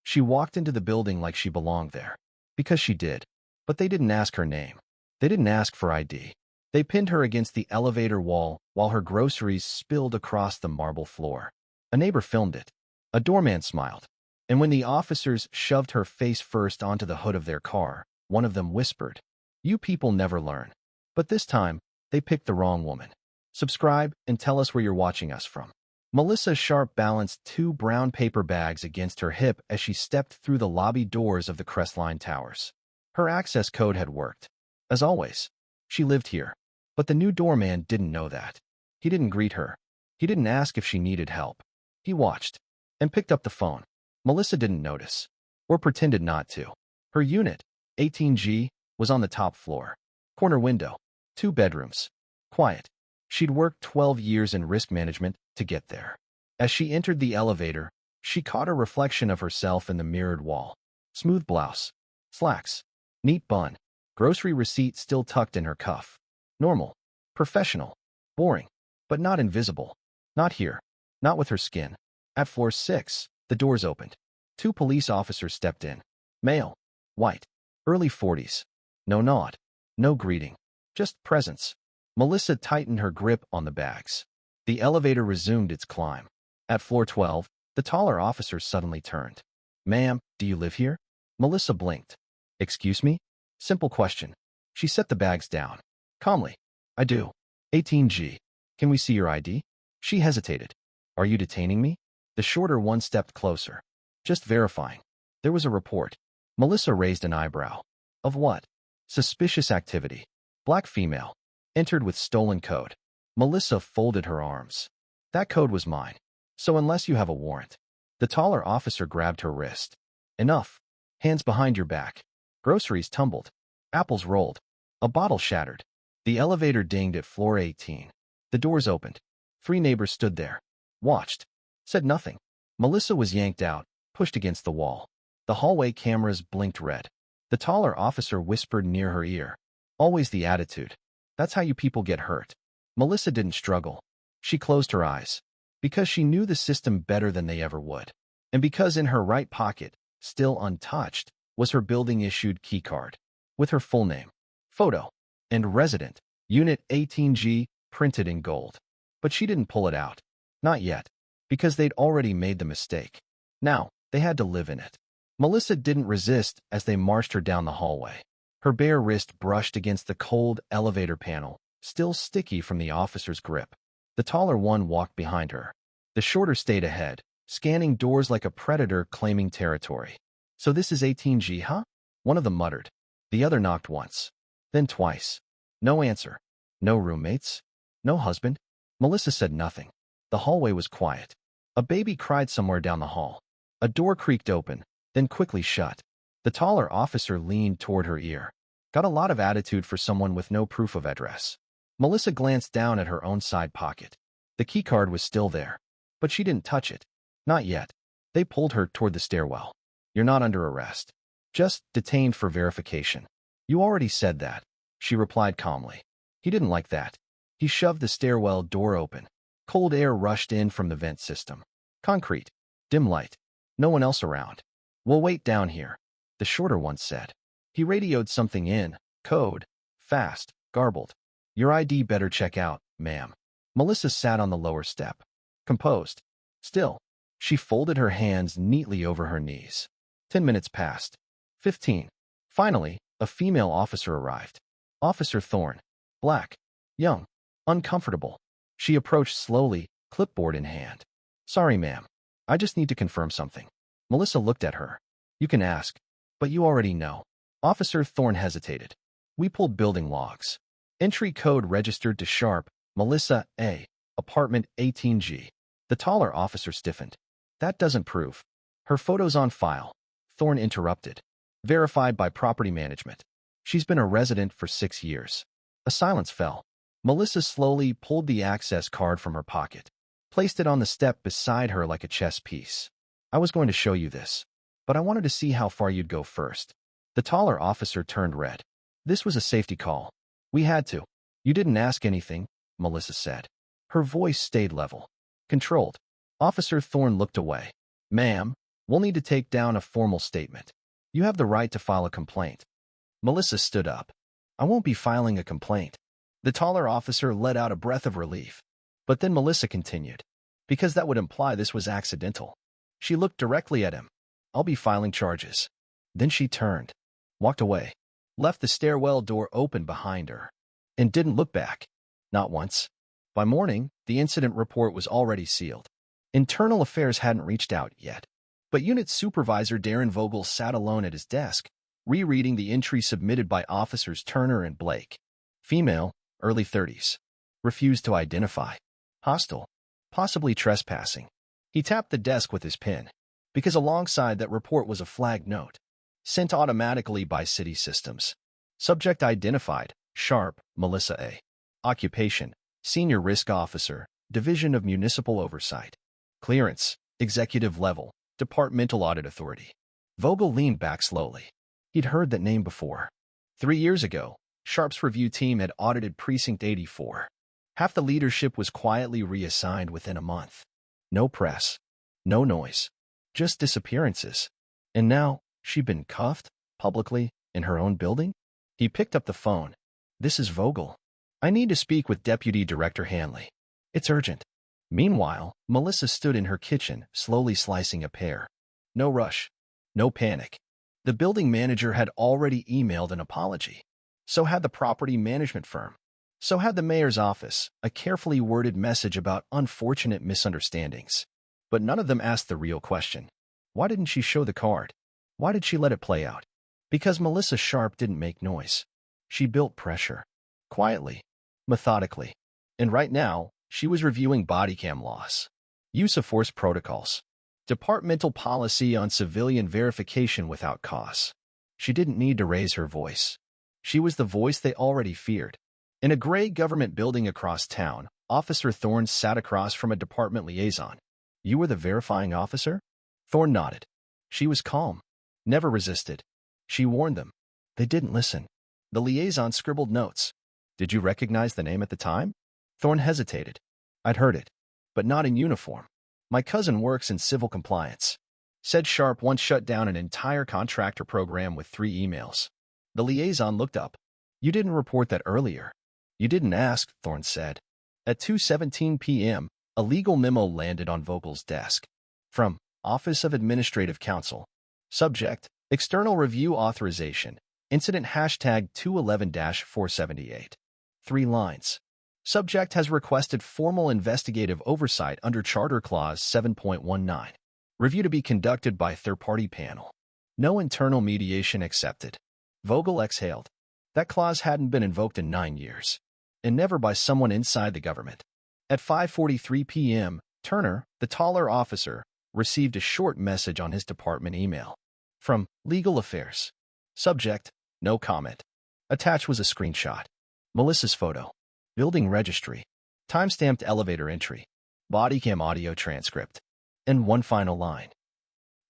She walked into the building like she belonged there. Because she did. But they didn't ask her name. They didn't ask for ID. They pinned her against the elevator wall while her groceries spilled across the marble floor. A neighbor filmed it. A doorman smiled. And when the officers shoved her face first onto the hood of their car, one of them whispered, "You people never learn." But this time, they picked the wrong woman. Subscribe and tell us where you're watching us from. Melissa Sharpe balanced two brown paper bags against her hip as she stepped through the lobby doors of the Crestline Towers. Her access code had worked. As always, she lived here. But the new doorman didn't know that. He didn't greet her. He didn't ask if she needed help. He watched and picked up the phone. Melissa didn't notice, or pretended not to. Her unit, 18G, was on the top floor. Corner window, 2 bedrooms. Quiet. She'd worked 12 years in risk management to get there. As she entered the elevator, she caught a reflection of herself in the mirrored wall. Smooth blouse, slacks, neat bun, grocery receipt still tucked in her cuff. Normal, professional, boring, but not invisible. Not here, not with her skin. At floor 6, the doors opened. 2 police officers stepped in. Male, white, early 40s. No nod, no greeting, just presence. Melissa tightened her grip on the bags. The elevator resumed its climb. At floor 12, the taller officer suddenly turned. "Ma'am, do you live here?" Melissa blinked. "Excuse me?" Simple question. She set the bags down. Calmly. "I do. 18G. Can we see your ID?" She hesitated. "Are you detaining me?" The shorter one stepped closer. "Just verifying." There was a report. Melissa raised an eyebrow. "Of what?" "Suspicious activity. Black female. Entered with stolen code." Melissa folded her arms. "That code was mine. So unless you have a warrant." The taller officer grabbed her wrist. "Enough. Hands behind your back." Groceries tumbled. Apples rolled. A bottle shattered. The elevator dinged at floor 18. The doors opened. 3 neighbors stood there. Watched. Said nothing. Melissa was yanked out, pushed against the wall. The hallway cameras blinked red. The taller officer whispered near her ear. "Always the attitude. That's how you people get hurt." Melissa didn't struggle. She closed her eyes. Because she knew the system better than they ever would. And because in her right pocket, still untouched, was her building-issued keycard. With her full name, photo, and resident, Unit 18G, printed in gold. But she didn't pull it out. Not yet. Because they'd already made the mistake. Now, they had to live in it. Melissa didn't resist as they marched her down the hallway. Her bare wrist brushed against the cold elevator panel, still sticky from the officer's grip. The taller one walked behind her. The shorter stayed ahead, scanning doors like a predator claiming territory. "So this is 18G, huh?" One of them muttered. The other knocked once. Then twice. No answer. No roommates. No husband. Melissa said nothing. The hallway was quiet. A baby cried somewhere down the hall. A door creaked open, then quickly shut. The taller officer leaned toward her ear. Got a lot of attitude for someone with no proof of address. Melissa glanced down at her own side pocket. The keycard was still there. But she didn't touch it. Not yet. They pulled her toward the stairwell. "You're not under arrest. Just detained for verification." "You already said that," she replied calmly. He didn't like that. He shoved the stairwell door open. Cold air rushed in from the vent system. Concrete. Dim light. No one else around. "We'll wait down here," the shorter one said. He radioed something in. Code. Fast. Garbled. "Your ID better check out, ma'am." Melissa sat on the lower step. Composed. Still. She folded her hands neatly over her knees. 10 minutes passed. 15. Finally, a female officer arrived. Officer Thorne. Black. Young. Uncomfortable. She approached slowly, clipboard in hand. "Sorry, ma'am. I just need to confirm something." Melissa looked at her. "You can ask, but you already know." Officer Thorne hesitated. "We pulled building logs. Entry code registered to Sharpe, Melissa A. Apartment 18G. The taller officer stiffened. "That doesn't prove." "Her photo's on file," Thorne interrupted. "Verified by property management. She's been a resident for 6 years." A silence fell. Melissa slowly pulled the access card from her pocket, placed it on the step beside her like a chess piece. "I was going to show you this, but I wanted to see how far you'd go first." The taller officer turned red. "This was a safety call. We had to." "You didn't ask anything," Melissa said. Her voice stayed level. Controlled. Officer Thorne looked away. "Ma'am, We'll need to take down a formal statement. You have the right to file a complaint. Melissa stood up. I won't be filing a complaint. The taller officer let out a breath of relief. But then Melissa continued, because that would imply this was accidental. She looked directly at him. I'll be filing charges. Then she turned, walked away, left the stairwell door open behind her, and didn't look back. Not once. By morning, the incident report was already sealed. Internal Affairs hadn't reached out yet. But Unit Supervisor Darren Vogel sat alone at his desk, rereading the entry submitted by Officers Turner and Blake. Female, early 30s. Refused to identify. Hostile. Possibly trespassing. He tapped the desk with his pen, because alongside that report was a flagged note, sent automatically by city systems. Subject identified, Sharpe, Melissa A. Occupation, Senior Risk Officer, Division of Municipal Oversight. Clearance, Executive Level, Departmental Audit Authority. Vogel leaned back slowly. He'd heard that name before. 3 years ago, Sharpe's review team had audited Precinct 84. Half the leadership was quietly reassigned within a month. No press. No noise. Just disappearances. And now, she'd been cuffed, publicly, in her own building? He picked up the phone. This is Vogel. I need to speak with Deputy Director Hanley. It's urgent. Meanwhile, Melissa stood in her kitchen, slowly slicing a pear. No rush. No panic. The building manager had already emailed an apology. So had the property management firm. So had the mayor's office, a carefully worded message about unfortunate misunderstandings. But none of them asked the real question. Why didn't she show the card? Why did she let it play out? Because Melissa Sharpe didn't make noise. She built pressure. Quietly. Methodically. And right now, she was reviewing body cam laws. Use of force protocols. Departmental policy on civilian verification without cause. She didn't need to raise her voice. She was the voice they already feared. In a gray government building across town, Officer Thorne sat across from a department liaison. You were the verifying officer? Thorne nodded. She was calm. Never resisted. She warned them. They didn't listen. The liaison scribbled notes. Did you recognize the name at the time? Thorne hesitated. I'd heard it, but not in uniform. My cousin works in civil compliance. Said Sharpe once shut down an entire contractor program with 3 emails. The liaison looked up. You didn't report that earlier. You didn't ask, Thorne said. At 2:17 p.m., a legal memo landed on Vogel's desk. From Office of Administrative Counsel. Subject, External Review Authorization. Incident hashtag 211-478. 3 lines. Subject has requested formal investigative oversight under Charter Clause 7.19. Review to be conducted by third-party panel. No internal mediation accepted. Vogel exhaled. That clause hadn't been invoked in 9 years. And never by someone inside the government. At 5:43 p.m., Turner, the taller officer, received a short message on his department email. From Legal Affairs. Subject, no comment. Attached was a screenshot. Melissa's photo. Building registry. Timestamped elevator entry. Bodycam audio transcript. And one final line.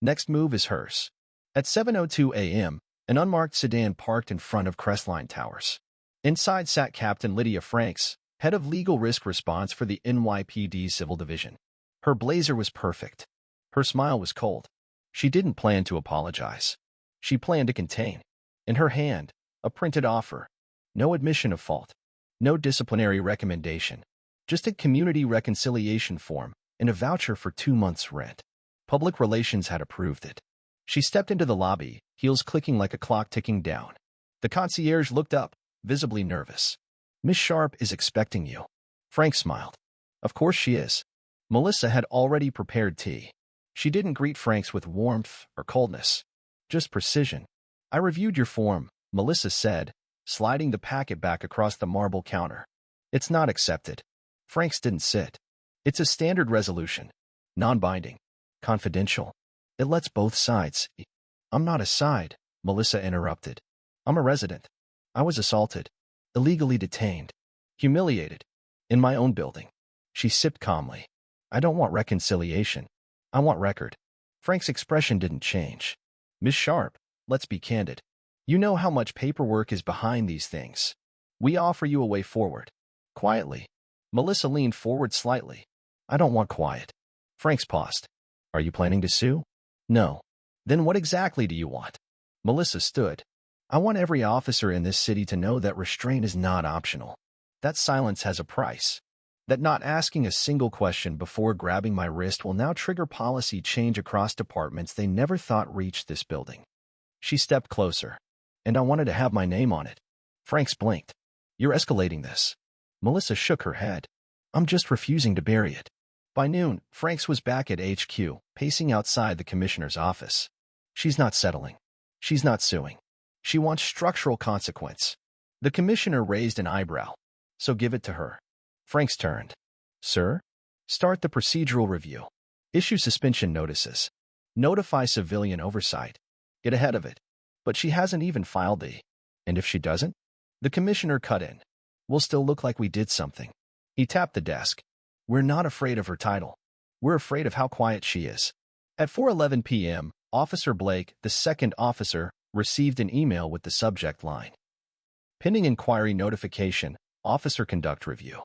Next move is hers. At 7:02 a.m., an unmarked sedan parked in front of Crestline Towers. Inside sat Captain Lydia Franks, head of legal risk response for the NYPD Civil Division. Her blazer was perfect. Her smile was cold. She didn't plan to apologize. She planned to contain. In her hand, a printed offer. No admission of fault. No disciplinary recommendation. Just a community reconciliation form and a voucher for 2 months' rent. Public relations had approved it. She stepped into the lobby, heels clicking like a clock ticking down. The concierge looked up, visibly nervous. Miss Sharpe is expecting you. Frank smiled. Of course she is. Melissa had already prepared tea. She didn't greet Franks with warmth or coldness. Just precision. I reviewed your form, Melissa said, sliding the packet back across the marble counter. It's not accepted. Franks didn't sit. It's a standard resolution. Non-binding. Confidential. It lets both sides. I'm not a side, Melissa interrupted. I'm a resident. I was assaulted. Illegally detained. Humiliated. In my own building. She sipped calmly. I don't want reconciliation. I want record. Frank's expression didn't change. Miss Sharpe, let's be candid. You know how much paperwork is behind these things. We offer you a way forward. Quietly. Melissa leaned forward slightly. I don't want quiet. Franks paused. Are you planning to sue? No. Then what exactly do you want? Melissa stood. I want every officer in this city to know that restraint is not optional. That silence has a price. That not asking a single question before grabbing my wrist will now trigger policy change across departments they never thought reached this building. She stepped closer. And I wanted to have my name on it. Franks blinked. You're escalating this. Melissa shook her head. I'm just refusing to bury it. By noon, Franks was back at HQ, pacing outside the commissioner's office. She's not settling. She's not suing. She wants structural consequence. The commissioner raised an eyebrow. So give it to her. Franks turned. Sir? Start the procedural review. Issue suspension notices. Notify civilian oversight. Get ahead of it. But she hasn't even filed the. And if she doesn't? The commissioner cut in. We'll still look like we did something. He tapped the desk. We're not afraid of her title. We're afraid of how quiet she is. At 4:11 p.m., Officer Blake, the second officer, received an email with the subject line. Pending inquiry notification, officer conduct review.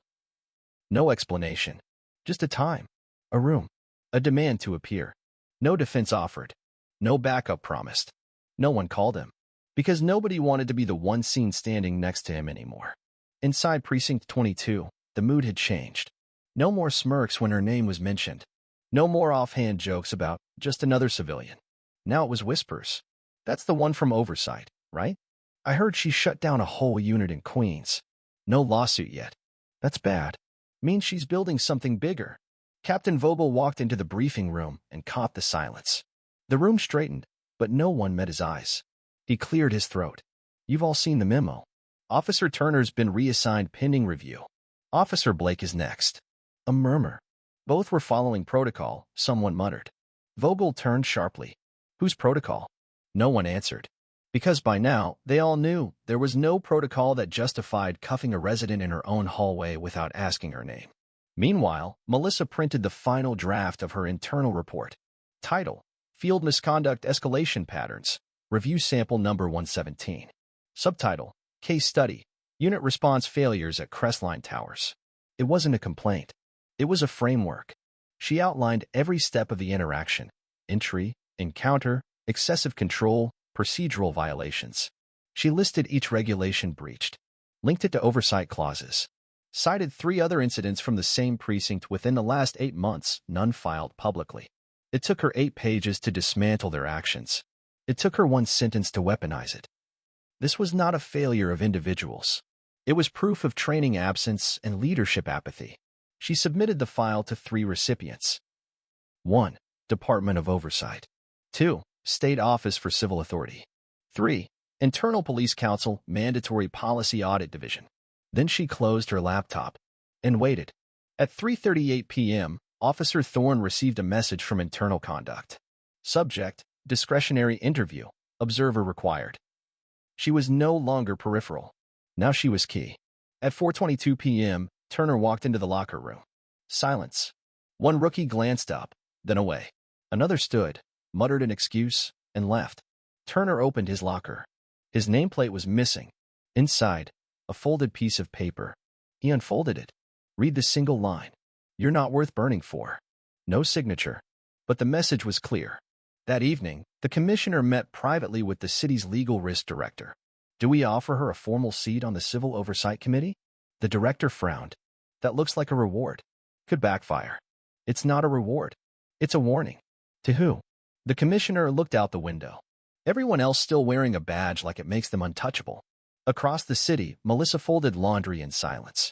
No explanation. Just a time. A room. A demand to appear. No defense offered. No backup promised. No one called him. Because nobody wanted to be the one seen standing next to him anymore. Inside Precinct 22, the mood had changed. No more smirks when her name was mentioned. No more offhand jokes about just another civilian. Now it was whispers. That's the one from Oversight, right? I heard she shut down a whole unit in Queens. No lawsuit yet. That's bad. Means she's building something bigger. Captain Vogel walked into the briefing room and caught the silence. The room straightened, but no one met his eyes. He cleared his throat. You've all seen the memo. Officer Turner's been reassigned pending review. Officer Blake is next. A murmur. Both were following protocol, someone muttered. Vogel turned sharply. Whose protocol? No one answered. Because by now, they all knew there was no protocol that justified cuffing a resident in her own hallway without asking her name. Meanwhile, Melissa printed the final draft of her internal report. Title: Field Misconduct Escalation Patterns. Review Sample Number 117. Subtitle: Case Study. Unit Response Failures at Crestline Towers. It wasn't a complaint. It was a framework. She outlined every step of the interaction: entry, encounter, excessive control, procedural violations. She listed each regulation breached, linked it to oversight clauses, cited 3 other incidents from the same precinct within the last 8 months, none filed publicly. It took her 8 pages to dismantle their actions. It took her 1 sentence to weaponize it. This was not a failure of individuals. It was proof of training absence and leadership apathy. She submitted the file to 3 recipients. 1. Department of Oversight. 2. State Office for Civil Authority. 3. Internal Police Council Mandatory Policy Audit Division. Then she closed her laptop and waited. At 3:38 p.m., Officer Thorne received a message from Internal Conduct. Subject: Discretionary interview. Observer required. She was no longer peripheral. Now she was key. At 4:22 p.m., Turner walked into the locker room. Silence. One rookie glanced up, then away. Another stood, muttered an excuse, and left. Turner opened his locker. His nameplate was missing. Inside, a folded piece of paper. He unfolded it. Read the single line. You're not worth burning for. No signature. But the message was clear. That evening, the commissioner met privately with the city's legal risk director. Do we offer her a formal seat on the Civil Oversight Committee? The director frowned. That looks like a reward. Could backfire. It's not a reward. It's a warning. To who? The commissioner looked out the window. Everyone else still wearing a badge like it makes them untouchable. Across the city, Melissa folded laundry in silence.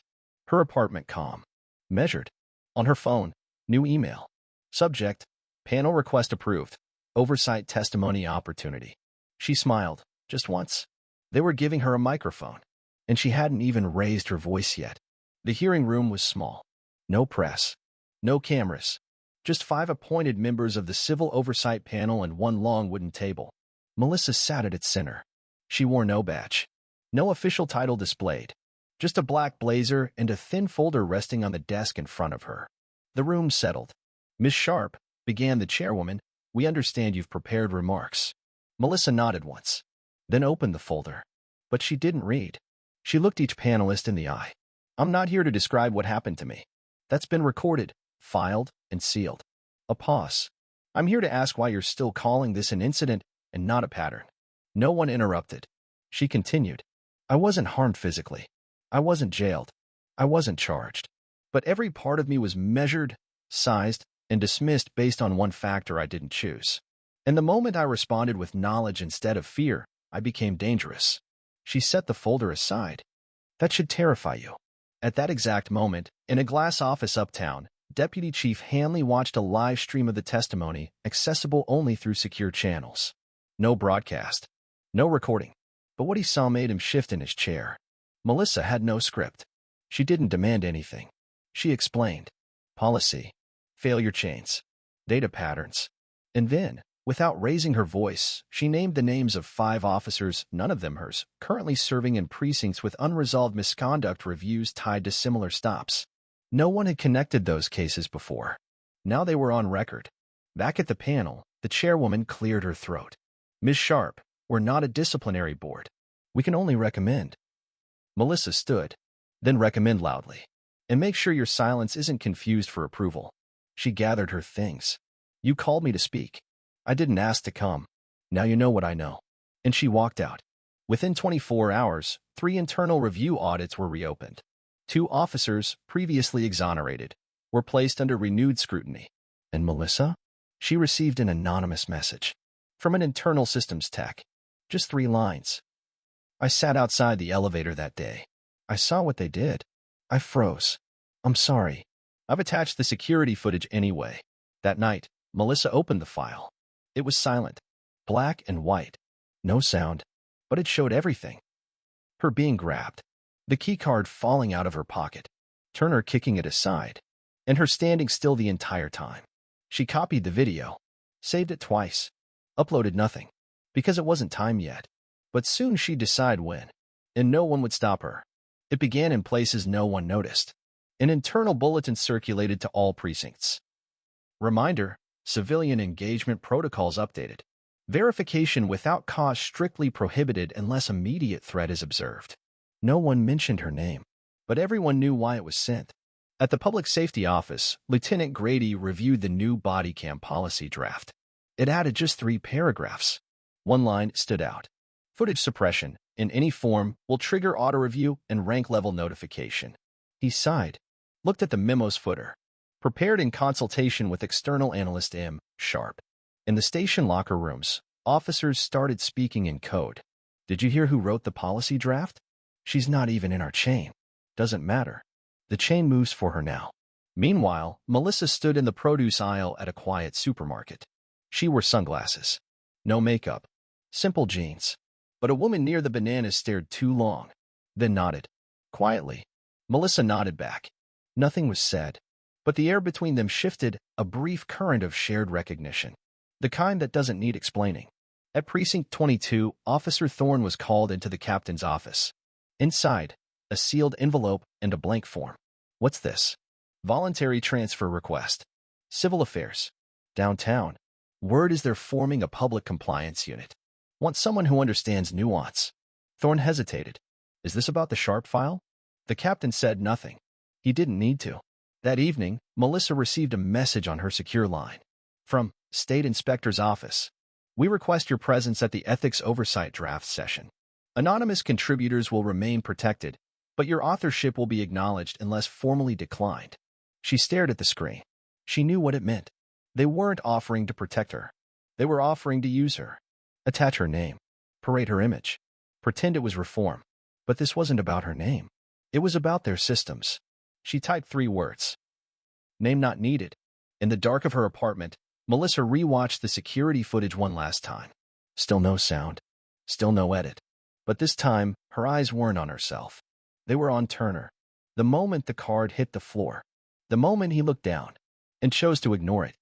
Her apartment calm. Measured. On her phone, new email. Subject: Panel request approved. Oversight testimony opportunity. She smiled, just once. They were giving her a microphone, and she hadn't even raised her voice yet. The hearing room was small. No press. No cameras. Just 5 appointed members of the Civil Oversight Panel and 1 long wooden table. Melissa sat at its center. She wore no badge. No official title displayed. Just a black blazer and a thin folder resting on the desk in front of her. The room settled. Miss Sharpe, began the chairwoman, we understand you've prepared remarks. Melissa nodded once, then opened the folder. But she didn't read. She looked each panelist in the eye. I'm not here to describe what happened to me. That's been recorded, filed, and sealed. A pause. I'm here to ask why you're still calling this an incident and not a pattern. No one interrupted. She continued. I wasn't harmed physically. I wasn't jailed. I wasn't charged. But every part of me was measured, sized, and dismissed based on one factor I didn't choose. And the moment I responded with knowledge instead of fear, I became dangerous. She set the folder aside. That should terrify you. At that exact moment, in a glass office uptown, Deputy Chief Hanley watched a live stream of the testimony, accessible only through secure channels. No broadcast. No recording. But what he saw made him shift in his chair. Melissa had no script. She didn't demand anything. She explained. Policy. Failure chains. Data patterns. And then, without raising her voice, she named the names of 5 officers, none of them hers, currently serving in precincts with unresolved misconduct reviews tied to similar stops. No one had connected those cases before. Now they were on record. Back at the panel, the chairwoman cleared her throat. Ms. Sharpe, we're not a disciplinary board. We can only recommend. Melissa stood, then recommend loudly. And make sure your silence isn't confused for approval. She gathered her things. You called me to speak. I didn't ask to come. Now you know what I know. And she walked out. Within 24 hours, 3 internal review audits were reopened. 2 officers, previously exonerated, were placed under renewed scrutiny. And Melissa? She received an anonymous message. From an internal systems tech. Just 3 lines. I sat outside the elevator that day. I saw what they did. I froze. I'm sorry. I've attached the security footage anyway. That night, Melissa opened the file. It was silent. Black and white. No sound. But it showed everything. Her being grabbed. The keycard falling out of her pocket. Turner kicking it aside. And her standing still the entire time. She copied the video. Saved it twice. Uploaded nothing. Because it wasn't time yet. But soon she'd decide when. And no one would stop her. It began in places no one noticed. An internal bulletin circulated to all precincts. Reminder, civilian engagement protocols updated. Verification without cause strictly prohibited unless immediate threat is observed. No one mentioned her name, but everyone knew why it was sent. At the Public Safety Office, Lieutenant Grady reviewed the new body cam policy draft. It added just 3 paragraphs. One line stood out. Footage suppression, in any form, will trigger auto-review and rank-level notification. He sighed, looked at the memo's footer. Prepared in consultation with external analyst M. Sharpe. In the station locker rooms, officers started speaking in code. Did you hear who wrote the policy draft? She's not even in our chain. Doesn't matter. The chain moves for her now. Meanwhile, Melissa stood in the produce aisle at a quiet supermarket. She wore sunglasses. No makeup. Simple jeans. But a woman near the bananas stared too long, then nodded. Quietly. Melissa nodded back. Nothing was said. But the air between them shifted, a brief current of shared recognition. The kind that doesn't need explaining. At Precinct 22, Officer Thorne was called into the captain's office. Inside, a sealed envelope and a blank form. What's this? Voluntary transfer request. Civil affairs. Downtown. Word is they're forming a public compliance unit. Want someone who understands nuance. Thorne hesitated. Is this about the Sharpe file? The captain said nothing. He didn't need to. That evening, Melissa received a message on her secure line. From State Inspector's Office. We request your presence at the Ethics Oversight Draft Session. Anonymous contributors will remain protected, but your authorship will be acknowledged unless formally declined. She stared at the screen. She knew what it meant. They weren't offering to protect her. They were offering to use her. Attach her name. Parade her image. Pretend it was reform. But this wasn't about her name. It was about their systems. She typed 3 words. Name not needed. In the dark of her apartment, Melissa rewatched the security footage one last time. Still no sound. Still no edit. But this time, her eyes weren't on herself. They were on Turner. The moment the card hit the floor. The moment he looked down and chose to ignore it.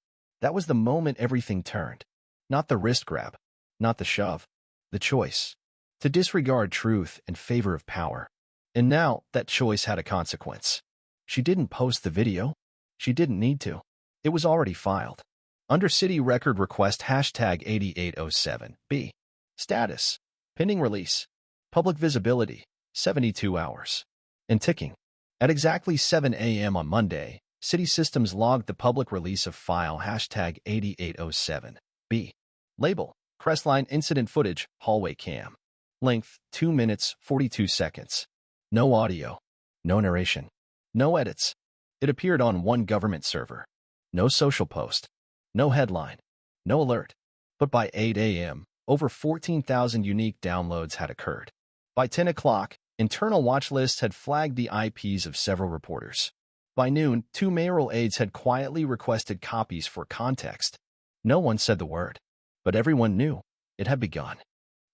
That was the moment everything turned. Not the wrist grab. Not the shove. The choice. To disregard truth in favor of power. And now, that choice had a consequence. She didn't post the video. She didn't need to. It was already filed. Under City Record Request #8807B. Status. Pending release. Public visibility. 72 hours. And ticking. At exactly 7 a.m. on Monday, City systems logged the public release of file hashtag 8807B. Label, Crestline incident footage, hallway cam. Length, 2 minutes, 42 seconds. No audio. No narration. No edits. It appeared on one government server. No social post. No headline. No alert. But by 8 a.m., over 14,000 unique downloads had occurred. By 10 o'clock, internal watch lists had flagged the IPs of several reporters. By noon, 2 mayoral aides had quietly requested copies for context. No one said the word, but everyone knew it had begun.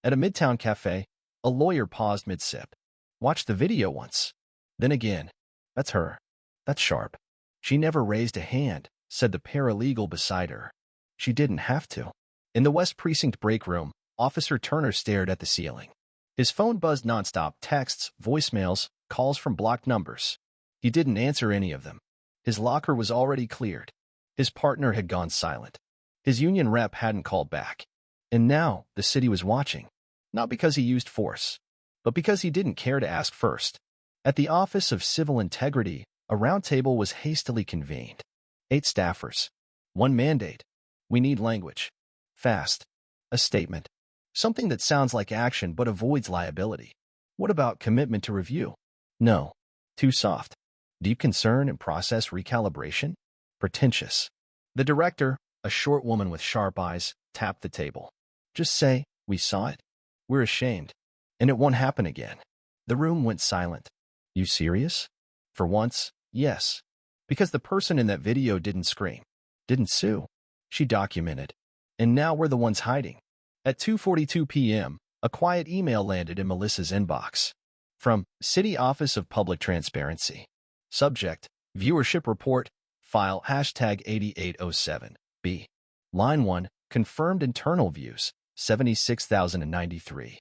At a midtown cafe, a lawyer paused mid-sip. Watched the video once. Then again. That's her. That's Sharpe. She never raised a hand, said the paralegal beside her. She didn't have to. In the West Precinct break room, Officer Turner stared at the ceiling. His phone buzzed nonstop, texts, voicemails, calls from blocked numbers. He didn't answer any of them. His locker was already cleared. His partner had gone silent. His union rep hadn't called back. And now the city was watching. Not because he used force, but because he didn't care to ask first. At the Office of Civil Integrity, a roundtable was hastily convened. 8 staffers. 1 mandate. We need language. Fast. A statement. Something that sounds like action but avoids liability. What about commitment to review? No. Too soft. Deep concern and process recalibration? Pretentious. The director, a short woman with sharp eyes, tapped the table. Just say, we saw it. We're ashamed. And it won't happen again. The room went silent. You serious? For once, yes. Because the person in that video didn't scream. Didn't sue. She documented. And now we're the ones hiding. At 2:42 p.m., a quiet email landed in Melissa's inbox. From City Office of Public Transparency. Subject, Viewership Report, File hashtag 8807B. Line 1, Confirmed Internal Views, 76,093.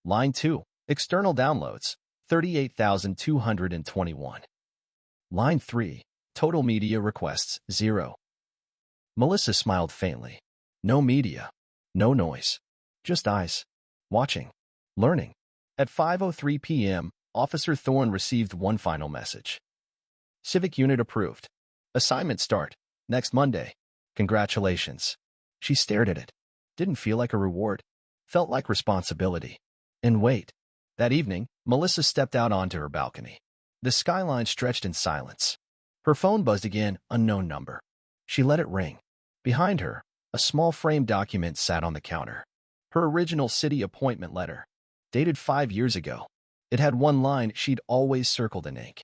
Line 2, External Downloads, 38,221. Line 3, Total Media Requests, 0. Melissa smiled faintly. No media. No noise. Just eyes. Watching. Learning. At 5:03 p.m., Officer Thorne received one final message. Civic Unit approved. Assignment start. Next Monday. Congratulations. She stared at it. Didn't feel like a reward. Felt like responsibility. And wait. That evening, Melissa stepped out onto her balcony. The skyline stretched in silence. Her phone buzzed again, unknown number. She let it ring. Behind her, a small framed document sat on the counter. Her original city appointment letter. Dated 5 years ago. It had one line she'd always circled in ink.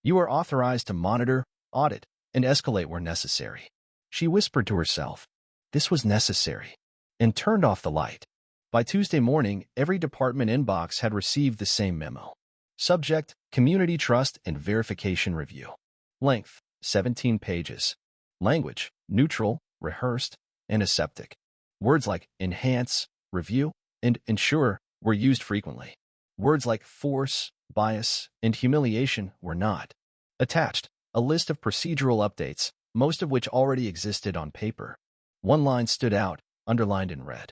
You are authorized to monitor, audit, and escalate where necessary. She whispered to herself. This was necessary. And turned off the light. By Tuesday morning, every department inbox had received the same memo. Subject, Community Trust and Verification Review. Length, 17 pages. Language, neutral, rehearsed, and aseptic. Words like enhance, review, and ensure were used frequently. Words like force, bias, and humiliation were not. Attached, a list of procedural updates, most of which already existed on paper. One line stood out, underlined in red.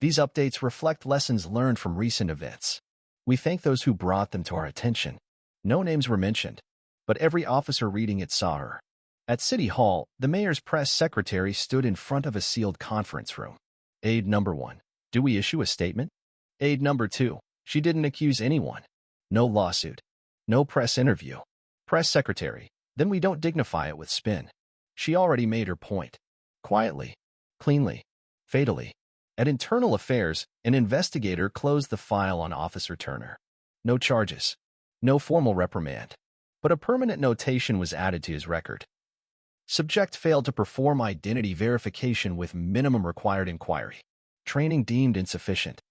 These updates reflect lessons learned from recent events. We thank those who brought them to our attention. No names were mentioned, but every officer reading it saw her. At City Hall, the mayor's press secretary stood in front of a sealed conference room. Aide number 1. Do we issue a statement? Aide number 2. She didn't accuse anyone. No lawsuit. No press interview. Press secretary. Then we don't dignify it with spin. She already made her point. Quietly. Cleanly. Fatally. At Internal Affairs, an investigator closed the file on Officer Turner. No charges. No formal reprimand. But a permanent notation was added to his record. Subject failed to perform identity verification with minimum required inquiry. Training deemed insufficient.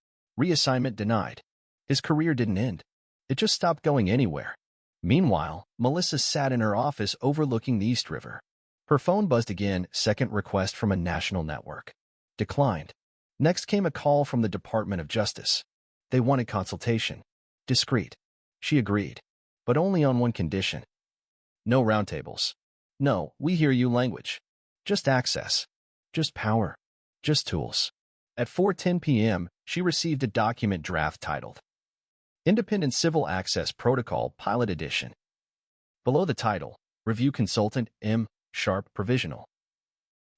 Reassignment denied. His career didn't end. It just stopped going anywhere. Meanwhile, Melissa sat in her office overlooking the East River. Her phone buzzed again, second request from a national network. Declined. Next came a call from the Department of Justice. They wanted consultation. Discreet. She agreed. But only on one condition. No roundtables. No, we hear you language. Just access. Just power. Just tools. At 4:10 p.m., she received a document draft titled Independent Civil Access Protocol Pilot Edition. Below the title, Review consultant M. Sharpe provisional.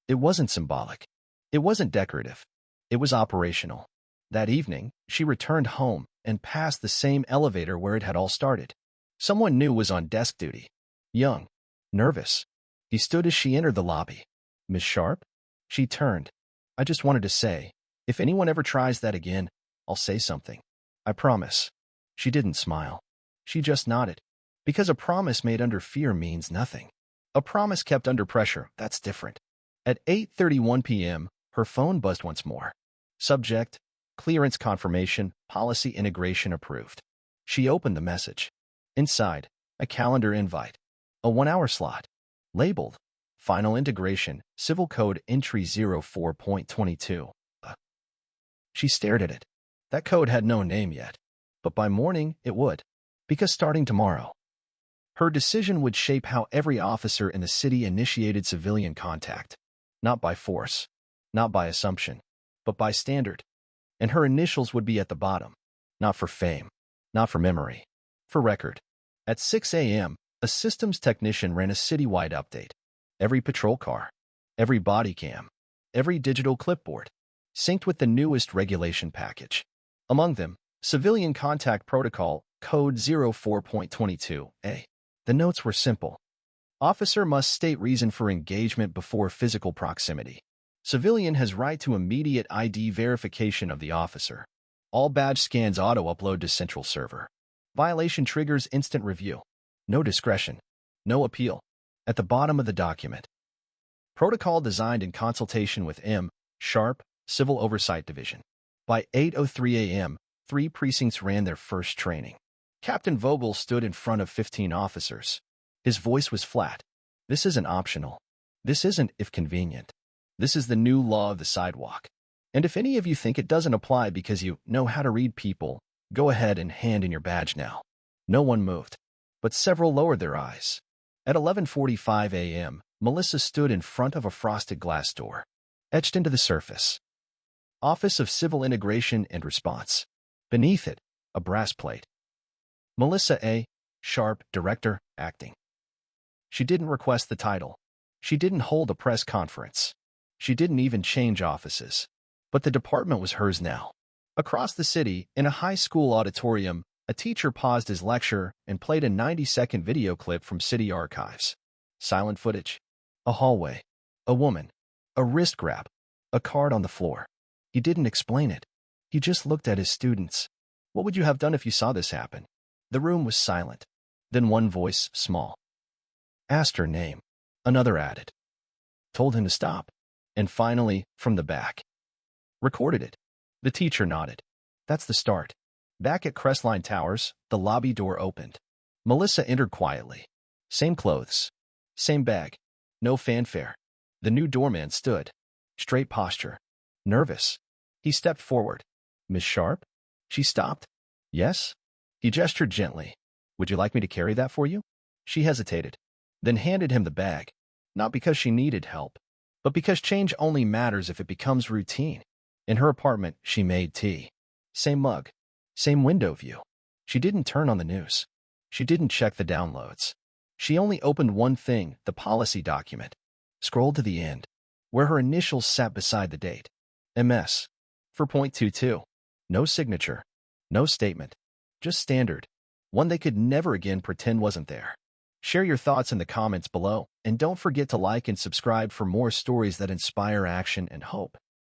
It wasn't symbolic. It wasn't decorative. It was operational. That evening, she returned home and passed the same elevator where it had all started. Someone new was on desk duty. Young. Nervous. He stood as she entered the lobby. Miss Sharpe? She turned. I just wanted to say, if anyone ever tries that again, I'll say something. I promise. She didn't smile. She just nodded. Because a promise made under fear means nothing. A promise kept under pressure, that's different. At 8:31 p.m., her phone buzzed once more. Subject, clearance confirmation, policy integration approved. She opened the message. Inside, a calendar invite. A 1-hour slot. Labeled, Final Integration, Civil Code Entry 04.22. She stared at it. That code had no name yet. But by morning, it would. Because starting tomorrow, her decision would shape how every officer in the city initiated civilian contact. Not by force, not by assumption, but by standard. And her initials would be at the bottom. Not for fame, not for memory, for record. At 6 a.m., a systems technician ran a citywide update. Every patrol car, every body cam, every digital clipboard, synced with the newest regulation package. Among them, Civilian Contact Protocol, Code 04.22a. The notes were simple. Officer must state reason for engagement before physical proximity. Civilian has right to immediate ID verification of the officer. All badge scans auto-upload to central server. Violation triggers instant review. No discretion. No appeal. At the bottom of the document. Protocol designed in consultation with M. Sharpe, Civil Oversight Division. By 8:03 a.m., 3 precincts ran their first training. Captain Vogel stood in front of 15 officers. His voice was flat. This isn't optional. This isn't if convenient. This is the new law of the sidewalk. And if any of you think it doesn't apply because you know how to read people, go ahead and hand in your badge now. No one moved, but several lowered their eyes. At 11:45 a.m., Melissa stood in front of a frosted glass door, etched into the surface. Office of Civil Integration and Response. Beneath it, a brass plate. Melissa A. Sharpe, Director, Acting. She didn't request the title. She didn't hold a press conference. She didn't even change offices. But the department was hers now. Across the city, in a high school auditorium, a teacher paused his lecture and played a 90-second video clip from city archives. Silent footage. A hallway. A woman. A wrist grab. A card on the floor. He didn't explain it. He just looked at his students. What would you have done if you saw this happen? The room was silent. Then one voice, small, asked her name. Another added. Told him to stop. And finally, from the back. Recorded it. The teacher nodded. That's the start. Back at Crestline Towers, the lobby door opened. Melissa entered quietly. Same clothes. Same bag. No fanfare. The new doorman stood. Straight posture. Nervous. He stepped forward. Miss Sharpe? She stopped. Yes? He gestured gently. Would you like me to carry that for you? She hesitated, then handed him the bag. Not because she needed help, but because change only matters if it becomes routine. In her apartment, she made tea. Same mug. Same window view. She didn't turn on the news. She didn't check the downloads. She only opened one thing, the policy document. Scrolled to the end, where her initials sat beside the date. MS. For .22. No signature. No statement. Just standard. One they could never again pretend wasn't there. Share your thoughts in the comments below, and don't forget to like and subscribe for more stories that inspire action and hope.